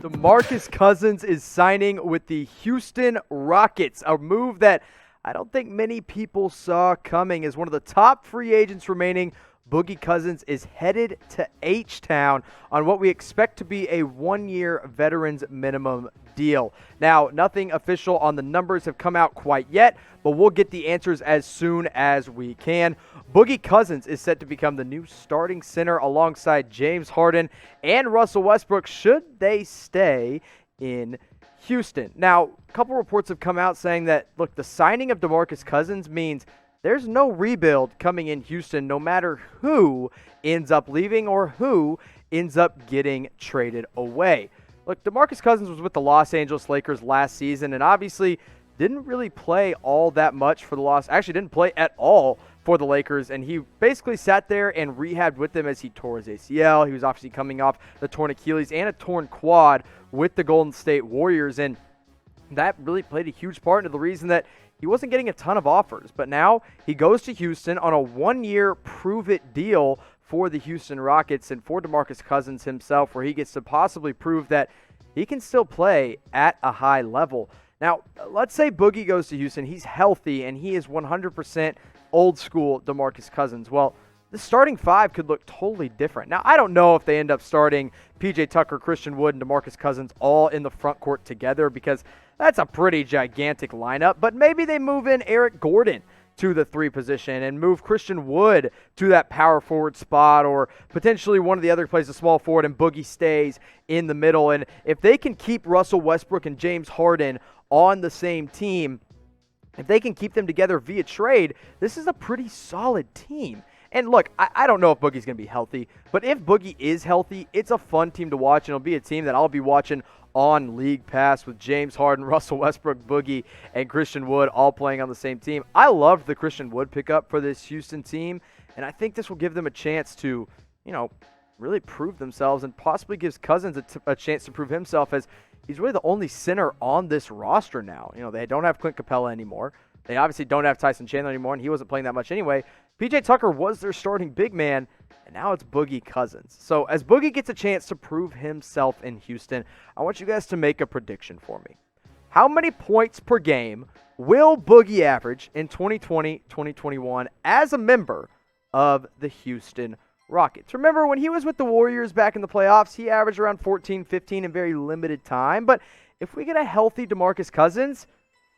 DeMarcus Cousins is signing with the Houston Rockets, a move that I don't think many people saw coming. As one of the top free agents remaining, Boogie Cousins is headed to H-Town on what we expect to be a one-year veterans minimum deal. Now, nothing official on the numbers have come out quite yet, but we'll get the answers as soon as we can. Boogie Cousins is set to become the new starting center alongside James Harden and Russell Westbrook should they stay in Houston. Now, a couple reports have come out saying that, look, the signing of DeMarcus Cousins means there's no rebuild coming in Houston no matter who ends up leaving or who ends up getting traded away. Look, DeMarcus Cousins was with the Los Angeles Lakers last season and obviously didn't really play all that much for the actually didn't play at all for the Lakers, and he basically sat there and rehabbed with them as he tore his ACL. He was obviously coming off the torn Achilles and a torn quad with the Golden State Warriors, and that really played a huge part into the reason that he wasn't getting a ton of offers. But now he goes to Houston on a one-year prove-it deal for the Houston Rockets and for DeMarcus Cousins himself, where he gets to possibly prove that he can still play at a high level. Now, let's say Boogie goes to Houston, he's healthy, and he is 100% old school DeMarcus Cousins. Well, the starting five could look totally different. Now, I don't know if they end up starting PJ Tucker, Christian Wood, and DeMarcus Cousins all in the front court together because that's a pretty gigantic lineup, but maybe they move in Eric Gordon to the 3 position and move Christian Wood to that power forward spot, or potentially one of the other plays a small forward and Boogie stays in the middle. And if they can keep Russell Westbrook and James Harden on the same team, if they can keep them together via trade, this is a pretty solid team. And look, I don't know if Boogie's going to be healthy, but if Boogie is healthy, it's a fun team to watch, and it'll be a team that I'll be watching on League Pass with James Harden, Russell Westbrook, Boogie, and Christian Wood all playing on the same team. I loved the Christian Wood pickup for this Houston team, and I think this will give them a chance to, really prove themselves, and possibly gives Cousins a chance to prove himself, as he's really the only center on this roster now. They don't have Clint Capella anymore. They obviously don't have Tyson Chandler anymore, and he wasn't playing that much anyway. PJ Tucker was their starting big man, and now it's Boogie Cousins. So as Boogie gets a chance to prove himself in Houston, I want you guys to make a prediction for me. How many points per game will Boogie average in 2020-2021 as a member of the Houston Rockets? Remember, when he was with the Warriors back in the playoffs, he averaged around 14, 15 in very limited time. But if we get a healthy DeMarcus Cousins,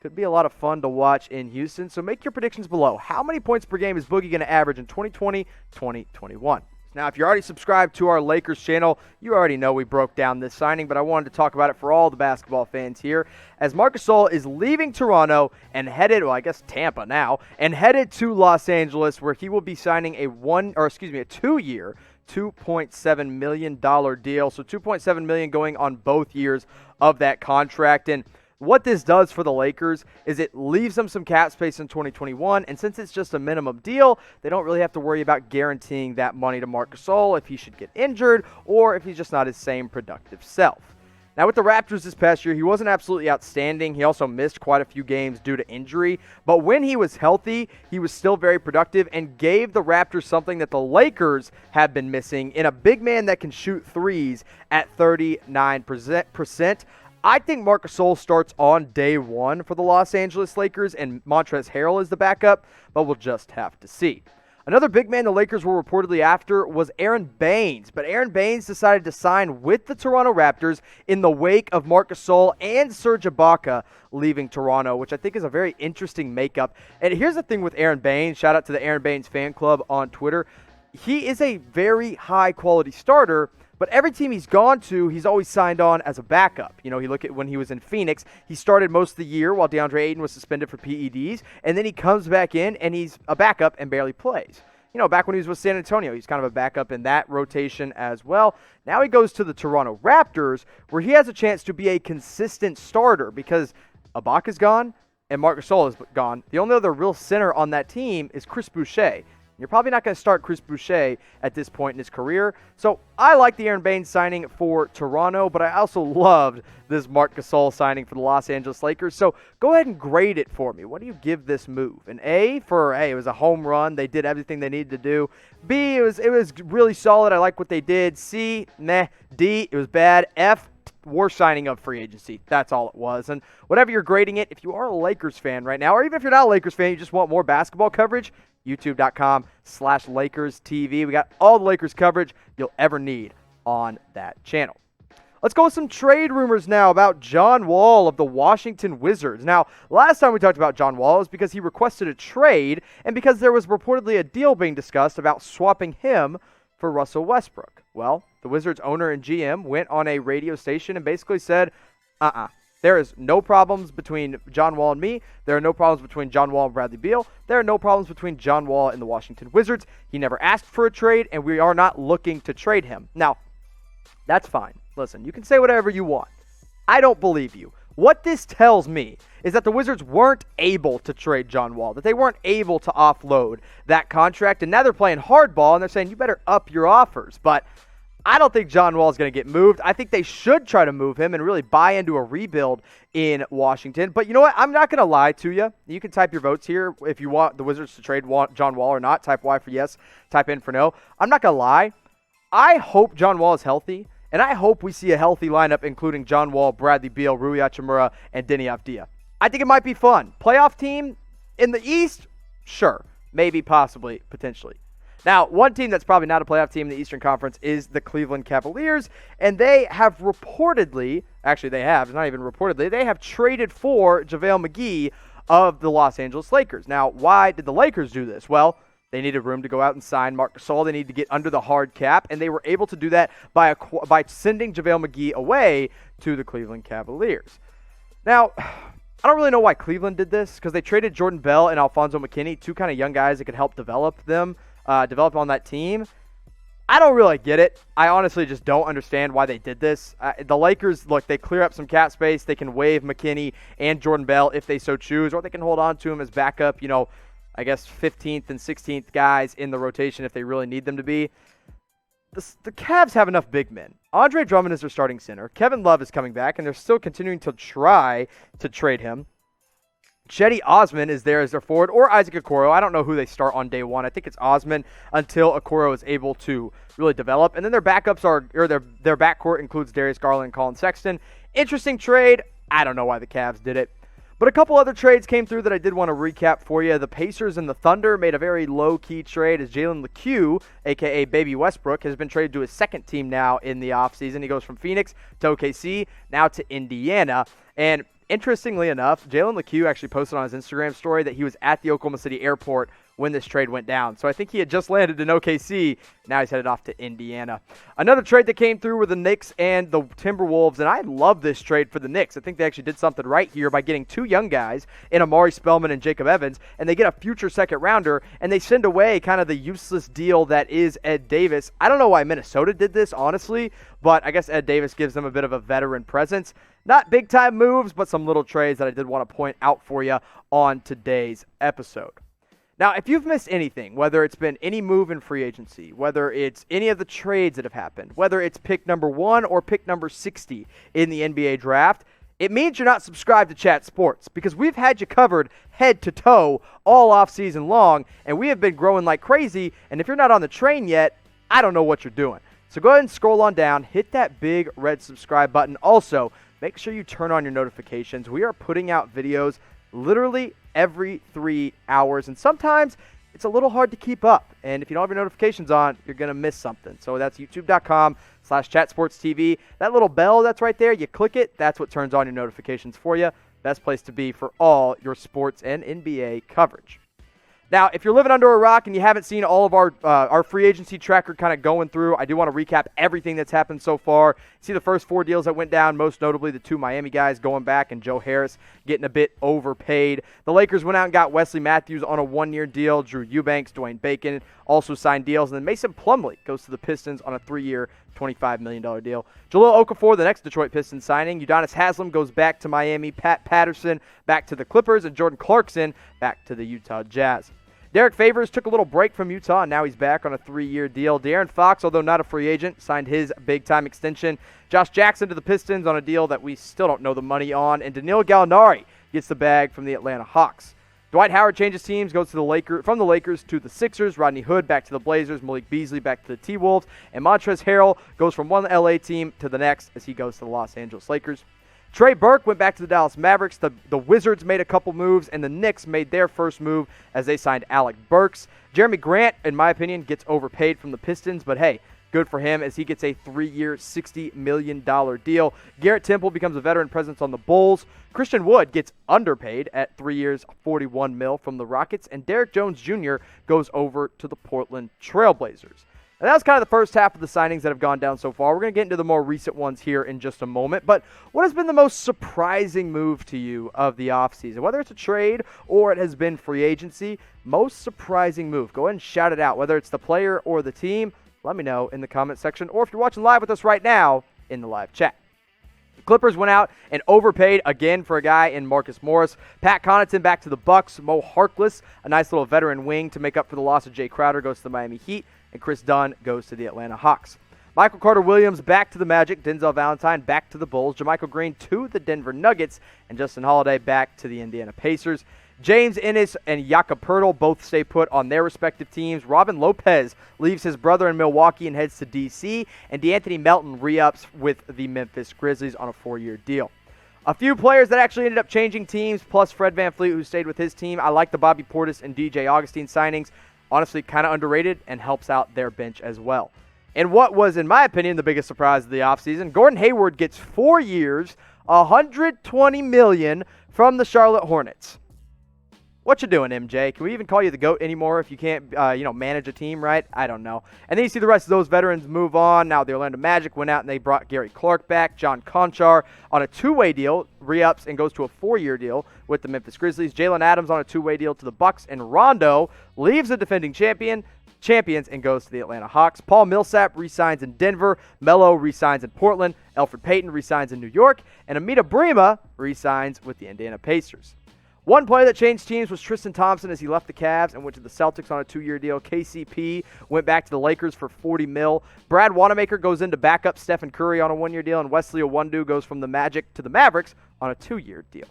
could be a lot of fun to watch in Houston. So make your predictions below. How many points per game is Boogie going to average in 2020-2021? Now, if you're already subscribed to our Lakers channel, you already know we broke down this signing, but I wanted to talk about it for all the basketball fans here, as Marc Gasol is leaving Toronto and headed, Tampa now, and headed to Los Angeles, where he will be signing a 2-year, $2.7 million deal. So $2.7 million going on both years of that contract. And what this does for the Lakers is it leaves them some cap space in 2021, and since it's just a minimum deal, they don't really have to worry about guaranteeing that money to Marc Gasol if he should get injured or if he's just not his same productive self. Now, with the Raptors this past year, he wasn't absolutely outstanding. He also missed quite a few games due to injury, but when he was healthy, he was still very productive and gave the Raptors something that the Lakers have been missing in a big man that can shoot threes at 39%. I think Marc Gasol starts on day one for the Los Angeles Lakers, and Montrezl Harrell is the backup, but we'll just have to see. Another big man the Lakers were reportedly after was Aron Baynes, but Aron Baynes decided to sign with the Toronto Raptors in the wake of Marc Gasol and Serge Ibaka leaving Toronto, which I think is a very interesting makeup. And here's the thing with Aron Baynes, shout out to the Aron Baynes fan club on Twitter. He is a very high-quality starter, but every team he's gone to, he's always signed on as a backup. You look at when he was in Phoenix, he started most of the year while DeAndre Ayton was suspended for PEDs, and then he comes back in and he's a backup and barely plays. Back when he was with San Antonio, he's kind of a backup in that rotation as well. Now he goes to the Toronto Raptors, where he has a chance to be a consistent starter because Ibaka's gone and Marc Gasol is gone. The only other real center on that team is Chris Boucher. You're probably not going to start Chris Boucher at this point in his career. So I like the Aron Baynes signing for Toronto, but I also loved this Marc Gasol signing for the Los Angeles Lakers. So go ahead and grade it for me. What do you give this move? An A for, hey, it was a home run. They did everything they needed to do. B, it was really solid. I like what they did. C, meh. D, it was bad. F, worst signing of free agency. That's all it was. And whatever you're grading it, if you are a Lakers fan right now, or even if you're not a Lakers fan, you just want more basketball coverage, youtube.com/LakersTV. We got all the Lakers coverage you'll ever need on that channel. Let's go with some trade rumors now about John Wall of the Washington Wizards. Now, last time we talked about John Wall was because he requested a trade and because there was reportedly a deal being discussed about swapping him for Russell Westbrook. Well, the Wizards owner and GM went on a radio station and basically said, there is no problems between John Wall and me. There are no problems between John Wall and Bradley Beal. There are no problems between John Wall and the Washington Wizards. He never asked for a trade, and we are not looking to trade him. Now, that's fine. Listen, you can say whatever you want. I don't believe you. What this tells me is that the Wizards weren't able to trade John Wall, that they weren't able to offload that contract, and now they're playing hardball, and they're saying, you better up your offers. But I don't think John Wall is going to get moved. I think they should try to move him and really buy into a rebuild in Washington. But you know what? I'm not going to lie to you. You can type your votes here if you want the Wizards to trade John Wall or not. Type Y for yes, type N for no. I'm not going to lie. I hope John Wall is healthy. And I hope we see a healthy lineup including John Wall, Bradley Beal, Rui Hachimura, and Deni Avdija. I think it might be fun. Playoff team in the East? Sure. Maybe, possibly, potentially. Now, one team that's probably not a playoff team in the Eastern Conference is the Cleveland Cavaliers, and they have reportedly, actually they have, it's not even reportedly, they have traded for JaVale McGee of the Los Angeles Lakers. Now, why did the Lakers do this? Well, they needed room to go out and sign Marc Gasol. They needed to get under the hard cap, and they were able to do that by sending JaVale McGee away to the Cleveland Cavaliers. Now, I don't really know why Cleveland did this, because they traded Jordan Bell and Alfonso McKinney, two kind of young guys that could help develop on that team. I don't really get it. I honestly just don't understand why they did this. The Lakers, look, they clear up some cap space. They can waive McKinney and Jordan Bell if they so choose, or they can hold on to him as backup, I guess 15th and 16th guys in the rotation if they really need them to be. The Cavs have enough big men. Andre Drummond is their starting center. Kevin Love is coming back, and they're still continuing to try to trade him. Cedi Osman is there as their forward, or Isaac Okoro. I don't know who they start on day one. I think it's Osman until Okoro is able to really develop. And then their backups their backcourt includes Darius Garland and Colin Sexton. Interesting trade. I don't know why the Cavs did it. But a couple other trades came through that I did want to recap for you. The Pacers and the Thunder made a very low-key trade as Jalen Lecque, a.k.a. Baby Westbrook, has been traded to his second team now in the offseason. He goes from Phoenix to OKC, now to Indiana. And interestingly enough, Jalen Lecque actually posted on his Instagram story that he was at the Oklahoma City airport when this trade went down. So I think he had just landed in OKC. Now he's headed off to Indiana. Another trade that came through were the Knicks and the Timberwolves, and I love this trade for the Knicks. I think they actually did something right here by getting two young guys in Amari Spellman and Jacob Evans, and they get a future second rounder, and they send away kind of the useless deal that is Ed Davis. I don't know why Minnesota did this, honestly, but I guess Ed Davis gives them a bit of a veteran presence. Not big-time moves, but some little trades that I did want to point out for you on today's episode. Now, if you've missed anything, whether it's been any move in free agency, whether it's any of the trades that have happened, whether it's pick number 1 or pick number 60 in the NBA draft, it means you're not subscribed to Chat Sports, because we've had you covered head to toe all off season long, and we have been growing like crazy, and if you're not on the train yet, I don't know what you're doing. So go ahead and scroll on down, hit that big red subscribe button. Also, make sure you turn on your notifications. We are putting out videos literally every 3 hours, and sometimes it's a little hard to keep up. And if you don't have your notifications on, you're going to miss something. So that's youtube.com/chatsportstv. That little bell that's right there, you click it, that's what turns on your notifications for you. Best place to be for all your sports and NBA coverage. Now, if you're living under a rock and you haven't seen all of our free agency tracker kind of going through, I do want to recap everything that's happened so far. See the first 4 deals that went down, most notably the 2 Miami guys going back and Joe Harris getting a bit overpaid. The Lakers went out and got Wesley Matthews on a 1-year deal. Drew Eubanks, Dwayne Bacon also signed deals. And then Mason Plumlee goes to the Pistons on a 3-year, $25 million deal. Jahlil Okafor, the next Detroit Pistons signing. Udonis Haslem goes back to Miami. Pat Patterson back to the Clippers. And Jordan Clarkson back to the Utah Jazz. Derek Favors took a little break from Utah, and now he's back on a 3-year deal. De'Aaron Fox, although not a free agent, signed his big-time extension. Josh Jackson to the Pistons on a deal that we still don't know the money on. And Danilo Gallinari gets the bag from the Atlanta Hawks. Dwight Howard changes teams, goes to from the Lakers to the Sixers. Rodney Hood back to the Blazers. Malik Beasley back to the T-Wolves. And Montrezl Harrell goes from one LA team to the next as he goes to the Los Angeles Lakers. Trey Burke went back to the Dallas Mavericks. The Wizards made a couple moves, and the Knicks made their first move as they signed Alec Burks. Jeremy Grant, in my opinion, gets overpaid from the Pistons, but hey, good for him as he gets a 3-year, $60 million deal. Garrett Temple becomes a veteran presence on the Bulls. Christian Wood gets underpaid at 3 years, $41 million from the Rockets. And Derrick Jones Jr. goes over to the Portland Trailblazers. And that was kind of the first half of the signings that have gone down so far. We're going to get into the more recent ones here in just a moment. But what has been the most surprising move to you of the offseason? Whether it's a trade or it has been free agency, most surprising move. Go ahead and shout it out, whether it's the player or the team. Let me know in the comment section, or if you're watching live with us right now in the live chat. The Clippers went out and overpaid again for a guy in Marcus Morris. Pat Connaughton back to the Bucks. Mo Harkless, a nice little veteran wing to make up for the loss of Jay Crowther, goes to the Miami Heat, and Chris Dunn goes to the Atlanta Hawks. Michael Carter-Williams back to the Magic. Denzel Valentine back to the Bulls. JaMychal Green to the Denver Nuggets, and Justin Holiday back to the Indiana Pacers. James Ennis and Jakob Poeltl both stay put on their respective teams. Robin Lopez leaves his brother in Milwaukee and heads to D.C., and DeAnthony Melton re-ups with the Memphis Grizzlies on a 4-year deal. A few players that actually ended up changing teams, plus Fred VanVleet, who stayed with his team. I like the Bobby Portis and DJ Augustine signings. Honestly, kind of underrated and helps out their bench as well. And what was, in my opinion, the biggest surprise of the offseason, Gordon Hayward gets 4 years, $120 million from the Charlotte Hornets. What you doing, MJ? Can we even call you the GOAT anymore if you can't, manage a team, right? I don't know. And then you see the rest of those veterans move on. Now the Orlando Magic went out and they brought Gary Clark back. John Conchar on a 2-way deal, re-ups and goes to a 4-year deal with the Memphis Grizzlies. Jalen Adams on a 2-way deal to the Bucks. And Rondo leaves the defending champions and goes to the Atlanta Hawks. Paul Millsap re-signs in Denver. Melo re-signs in Portland. Elfrid Payton re-signs in New York. And Amita Brima re-signs with the Indiana Pacers. One player that changed teams was Tristan Thompson as he left the Cavs and went to the Celtics on a 2-year deal. KCP went back to the Lakers for $40 million. Brad Wanamaker goes in to back up Stephen Curry on a 1-year deal, and Wesley Iwundu goes from the Magic to the Mavericks on a 2-year deal.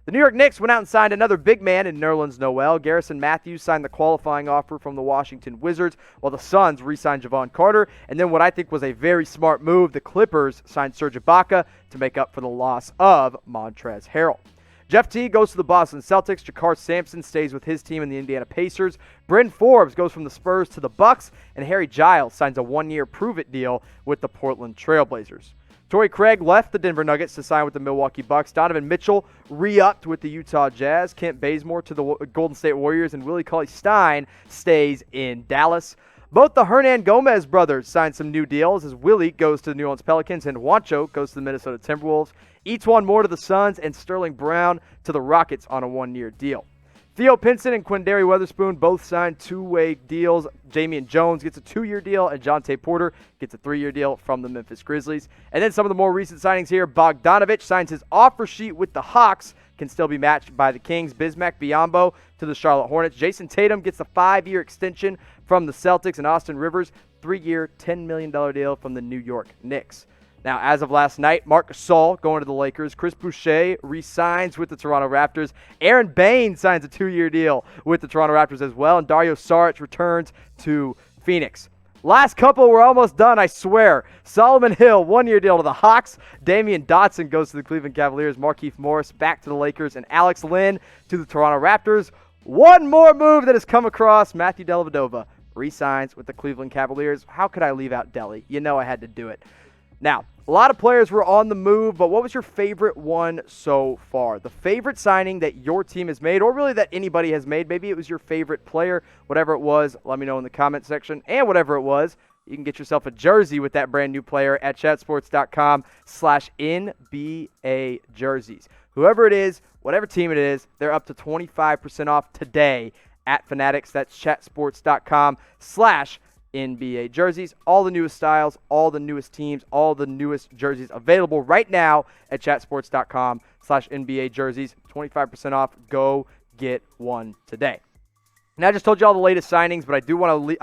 The New York Knicks went out and signed another big man in Nerlens Noel. Garrison Matthews signed the qualifying offer from the Washington Wizards, while the Suns re-signed Javon Carter. And then what I think was a very smart move, the Clippers signed Serge Ibaka to make up for the loss of Montrezl Harrell. Jeff Teague goes to the Boston Celtics. Jakar Sampson stays with his team in the Indiana Pacers. Bryn Forbes goes from the Spurs to the Bucks. And Harry Giles signs a 1-year prove-it deal with the Portland Trailblazers. Torrey Craig left the Denver Nuggets to sign with the Milwaukee Bucks. Donovan Mitchell re-upped with the Utah Jazz. Kent Bazemore to the Golden State Warriors. And Willie Cauley-Stein stays in Dallas. Both the Hernan Gomez brothers signed some new deals as Willie goes to the New Orleans Pelicans and Juancho goes to the Minnesota Timberwolves. Etuan Moore to the Suns and Sterling Brown to the Rockets on a 1-year deal. Theo Pinson and Quindary Weatherspoon both signed 2-way deals. Damian Jones gets a 2-year deal, and Jonte Porter gets a 3-year deal from the Memphis Grizzlies. And then some of the more recent signings here. Bogdanovich signs his offer sheet with the Hawks, can still be matched by the Kings. Bismack Biyombo to the Charlotte Hornets. Jason Tatum gets a 5-year extension from the Celtics, and Austin Rivers, 3-year, $10 million deal from the New York Knicks. Now, as of last night, Marc Gasol going to the Lakers. Chris Boucher re-signs with the Toronto Raptors. Aron Baynes signs a 2-year deal with the Toronto Raptors as well. And Dario Saric returns to Phoenix. Last couple, we're almost done, I swear. Solomon Hill, 1-year deal to the Hawks. Damian Dotson goes to the Cleveland Cavaliers. Markieff Morris back to the Lakers. And Alex Len to the Toronto Raptors. One more move that has come across. Matthew Dellavedova re-signs with the Cleveland Cavaliers. How could I leave out Delly? You know I had to do it. Now, a lot of players were on the move, but what was your favorite one so far? The favorite signing that your team has made, or really that anybody has made. Maybe it was your favorite player. Whatever it was, let me know in the comment section. And whatever it was, you can get yourself a jersey with that brand new player at chatsports.com/NBA jerseys. Whoever it is, whatever team it is, they're up to 25% off today at Fanatics. That's chatsports.com/NBA jerseys. All the newest styles, all the newest teams, all the newest jerseys available right now at chatsports.com/NBA jerseys. 25% off. Go get one today. Now, I just told you all the latest signings, but I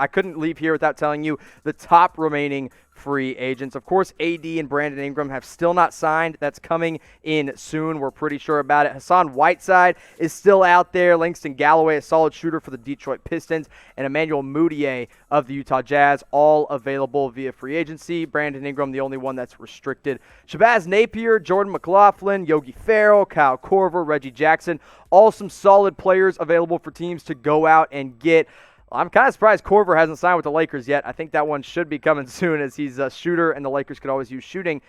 couldn't leave here without telling you the top remaining free agents. Of course, AD and Brandon Ingram have still not signed. That's coming in soon. We're pretty sure about it. Hassan Whiteside is still out there. Langston Galloway, a solid shooter for the Detroit Pistons, and Emmanuel Mudiay of the Utah Jazz, all available via free agency. Brandon Ingram, the only one that's restricted. Shabazz Napier, Jordan McLaughlin, Yogi Ferrell, Kyle Korver, Reggie Jackson, all some solid players available for teams to go out and get. I'm kind of surprised Korver hasn't signed with the Lakers yet. I think that one should be coming soon, as he's a shooter, and the Lakers could always use shooting.